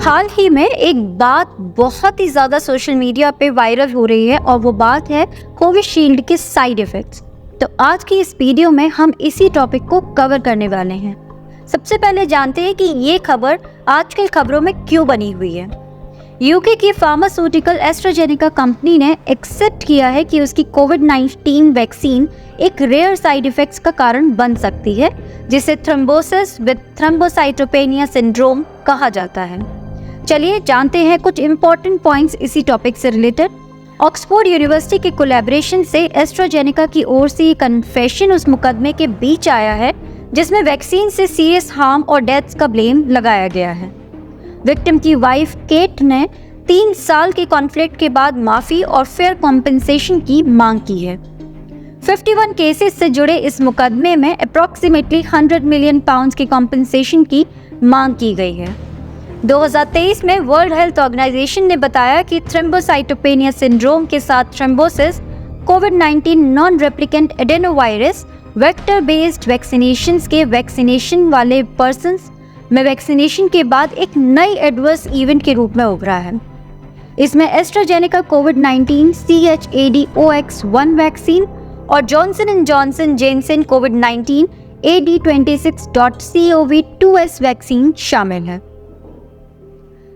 हाल ही में एक बात बहुत ही ज़्यादा सोशल मीडिया पे वायरल हो रही है और वो बात है कोविशील्ड के साइड इफ़ेक्ट्स। तो आज की इस वीडियो में हम इसी टॉपिक को कवर करने वाले हैं। सबसे पहले जानते हैं कि ये खबर आजकल खबरों में क्यों बनी हुई है। यूके की फार्मास्यूटिकल एस्ट्राजेनेका कंपनी ने एक्सेप्ट किया है कि उसकी कोविड-19 वैक्सीन एक रेयर साइड इफ़ेक्ट्स का कारण बन सकती है, जिसे थ्रोम्बोसिस विद थ्रोम्बोसाइटोपेनिया सिंड्रोम कहा जाता है। चलिए जानते हैं कुछ इंपॉर्टेंट पॉइंट्स इसी टॉपिक से रिलेटेड। ऑक्सफोर्ड यूनिवर्सिटी के कोलैबोरेशन से एस्ट्राजेनेका की ओर से ये कन्फेशन उस मुकदमे के बीच आया है जिसमें वैक्सीन से सीरियस हार्म और डेथ्स का ब्लेम लगाया गया है। विक्टिम की वाइफ केट ने 3 साल के कॉन्फ्लिक्ट के बाद माफ़ी और फेयर कॉम्पेंसेशन की मांग की है। 51 केसेस से जुड़े इस मुकदमे में अप्रॉक्सीमेटली 100 मिलियन पाउंड्स की कॉम्पेंसेशन की मांग की गई है। 2023 में वर्ल्ड हेल्थ ऑर्गेनाइजेशन ने बताया कि थ्रोम्बोसाइटोपेनिया सिंड्रोम के साथ थ्रोम्बोसिस कोविड-19 non replicant adenovirus vector based vaccinations के वैक्सीनेशन वाले पर्सन्स में वैक्सीनेशन के बाद एक नई एडवर्स इवेंट के रूप में उभरा है। इसमें एस्ट्राजेनेका कोविड-19 CHAdOx1 वैक्सीन और जॉनसन एंड जॉनसन जेनसेन कोविड-19 AD26.CoV2S वैक्सीन शामिल है।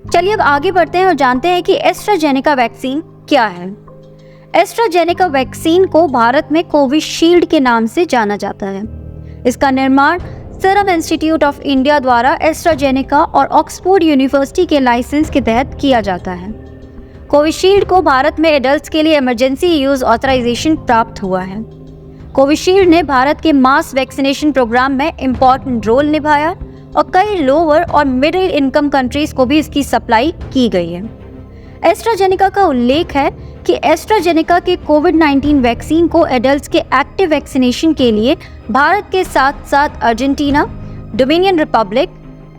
चलिए अब आगे बढ़ते हैं और जानते हैं कि एस्ट्राजेनेका वैक्सीन क्या है। एस्ट्राजेनेका वैक्सीन को भारत में कोविशील्ड के नाम से जाना जाता है। इसका निर्माण सीरम इंस्टीट्यूट ऑफ इंडिया द्वारा एस्ट्राजेनेका और ऑक्सफोर्ड यूनिवर्सिटी के लाइसेंस के तहत किया जाता है। कोविशील्ड को भारत में एडल्ट्स के लिए इमरजेंसी यूज ऑथराइजेशन प्राप्त हुआ है। कोविशील्ड ने भारत के मास वैक्सीनेशन प्रोग्राम में इम्पोर्टेंट रोल निभाया और कई लोअर और मिडिल इनकम कंट्रीज को भी इसकी सप्लाई की गई है। एस्ट्राजेनेका का उल्लेख है कि एस्ट्राजेनेका के कोविड-19 वैक्सीन को एडल्ट्स के एक्टिव वैक्सीनेशन के लिए भारत के साथ साथ Argentina, dominion Republic,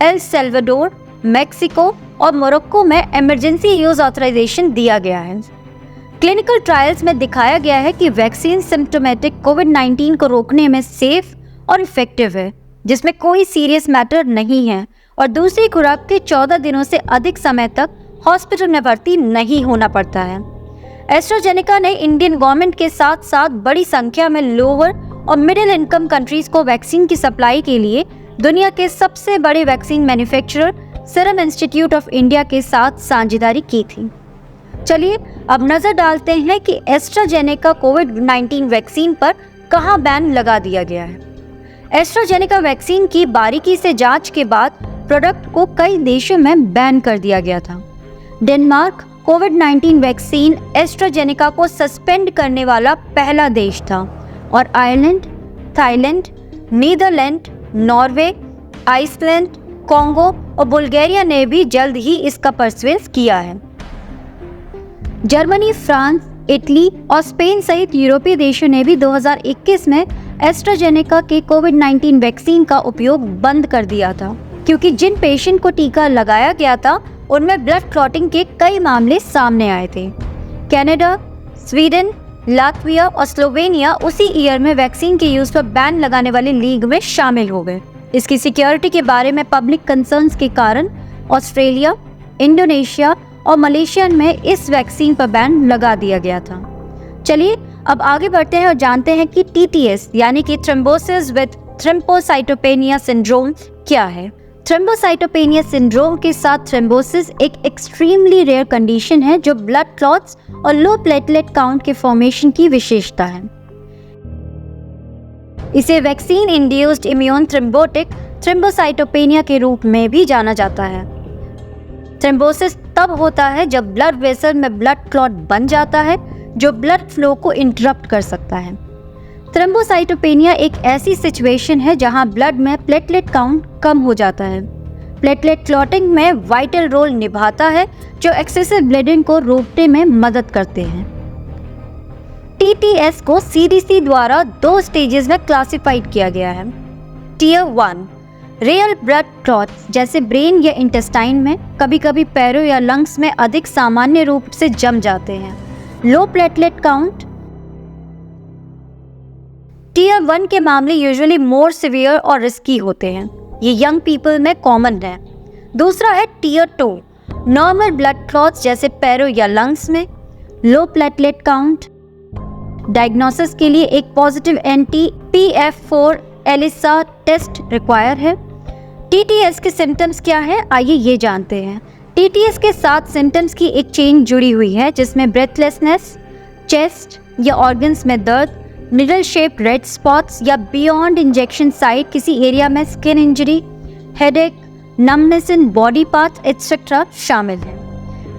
El Salvador, Mexico और मोरक्को में इमरजेंसी यूज ऑथराइजेशन दिया गया है। क्लिनिकल ट्रायल्स में दिखाया गया है कि वैक्सीन सिम्प्टोमेटिक कोविड-19 को रोकने में सेफ और इफेक्टिव है, जिसमें कोई सीरियस मैटर नहीं है और दूसरी खुराक के 14 दिनों से अधिक समय तक हॉस्पिटल में भर्ती नहीं होना पड़ता है। एस्ट्राजेनेका ने इंडियन गवर्नमेंट के साथ साथ बड़ी संख्या में लोअर और मिडिल इनकम कंट्रीज को वैक्सीन की सप्लाई के लिए दुनिया के सबसे बड़े vaccine manufacturer serum institute of India के साथ साझेदारी की थी। चलिए अब नजर डालते हैं कि एस्ट्राजेनेका कोविड-19 वैक्सीन पर कहां बैन लगा दिया गया है। एस्ट्राजेनेका वैक्सीन की बारीकी से जांच के बाद प्रोडक्ट को कई देशों में बैन कर दिया गया था। डेनमार्क कोविड-19 वैक्सीन एस्ट्राजेनेका को सस्पेंड करने वाला पहला देश था और Ireland, Thailand, Netherlands, Norway, Iceland, Congo और बुल्गारिया ने भी जल्द ही इसका परचेज किया है। जर्मनी, फ्रांस, इटली और स्पेन सहित यूरोपीय देशों ने भी 2021 में एस्ट्राजेनेका के कोविड-19 वैक्सीन का उपयोग बंद कर दिया था, क्योंकि जिन पेशेंट को टीका लगाया गया था उनमें ब्लड क्लॉटिंग के कई मामले सामने आए थे। कनाडा, स्वीडन, लातविया और स्लोवेनिया उसी ईयर में वैक्सीन के यूज पर बैन लगाने वाली लीग में शामिल हो गए। इसकी सिक्योरिटी के बारे में पब्लिक कंसर्न्स के कारण ऑस्ट्रेलिया, इंडोनेशिया और मलेशिया में इस वैक्सीन पर बैन लगा दिया गया था। चलिए अब आगे बढ़ते हैं और जानते हैं कि TTS यानी कि थ्रोम्बोसिस विद थ्रोम्बोसाइटोपेनिया सिंड्रोम क्या है। थ्रोम्बोसाइटोपेनिया सिंड्रोम के साथ थ्रोम्बोसिस एक एक्सट्रीमली रेयर कंडीशन है जो ब्लड क्लॉट्स और लो प्लेटलेट काउंट के फॉर्मेशन की विशेषता है। इसे vaccine induced immune thrombotic thrombocytopenia के रूप में भी जाना जाता है। थ्रोम्बोसिस तब होता है जब ब्लड वेसल में ब्लड क्लॉट बन जाता है जो ब्लड फ्लो को इंटरप्ट कर सकता है। थ्रोम्बोसाइटोपेनिया एक ऐसी सिचुएशन है जहां ब्लड में प्लेटलेट काउंट कम हो जाता है। प्लेटलेट क्लॉटिंग में वाइटल रोल निभाता है जो एक्सेसिव ब्लीडिंग को रोकने में मदद करते हैं। TTS को CDC द्वारा 2 स्टेजेस में क्लासिफाइड किया गया है। टियर 1 रेयर ब्लड क्लॉट्स जैसे ब्रेन या इंटेस्टाइन में, कभी कभी पैरों या लंग्स में अधिक सामान्य रूप से जम जाते हैं। Low platelet count. टियर 1 के मामले यूजुअली मोर सिवियर और रिस्की होते हैं। ये यंग पीपल में कॉमन है। दूसरा है टियर 2 नॉर्मल ब्लड क्लॉट्स जैसे पैरों या लंग्स में, लो प्लेटलेट काउंट। डायग्नोसिस के लिए एक positive anti-PF4 ELISA test require है। TTS के सिम्टम्स क्या है, आइए ये जानते हैं। TTS के साथ सिम्टम्स की एक चेन जुड़ी हुई है जिसमें ब्रेथलेसनेस, चेस्ट या ऑर्गन्स में दर्द, निडल शेप रेड स्पॉट्स या बियॉन्ड इंजेक्शन साइट किसी एरिया में skin injury, headache, numbness in body parts etcetera शामिल है।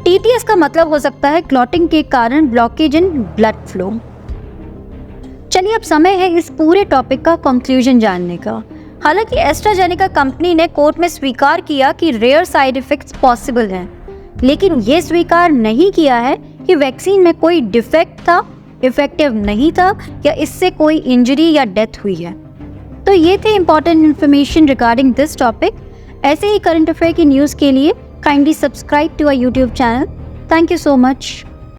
TTS का मतलब हो सकता है क्लॉटिंग के कारण ब्लॉकेज इन ब्लड फ्लो। चलिए अब समय है इस पूरे टॉपिक का कंक्लूजन जानने का। हालांकि एस्ट्राजेनेका कंपनी ने कोर्ट में स्वीकार किया कि रेयर साइड इफेक्ट्स पॉसिबल हैं, लेकिन ये स्वीकार नहीं किया है कि वैक्सीन में कोई डिफेक्ट था, इफेक्टिव नहीं था या इससे कोई इंजरी या डेथ हुई है। तो ये थे important information regarding this topic. ऐसे ही करंट अफेयर की न्यूज़ के लिए kindly subscribe to our YouTube channel. Thank you so much.